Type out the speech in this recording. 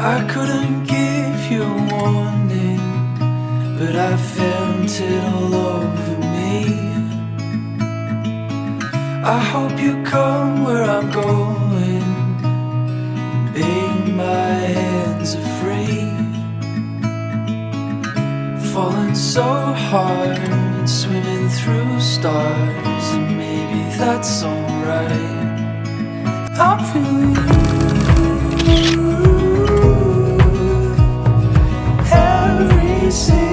I couldn't give you a warning, but I felt it all over me. I hope you come where I'm going, babe, my hands are free. Falling so hard, swimming through stars, and maybe that's alright. I'm feeling you every single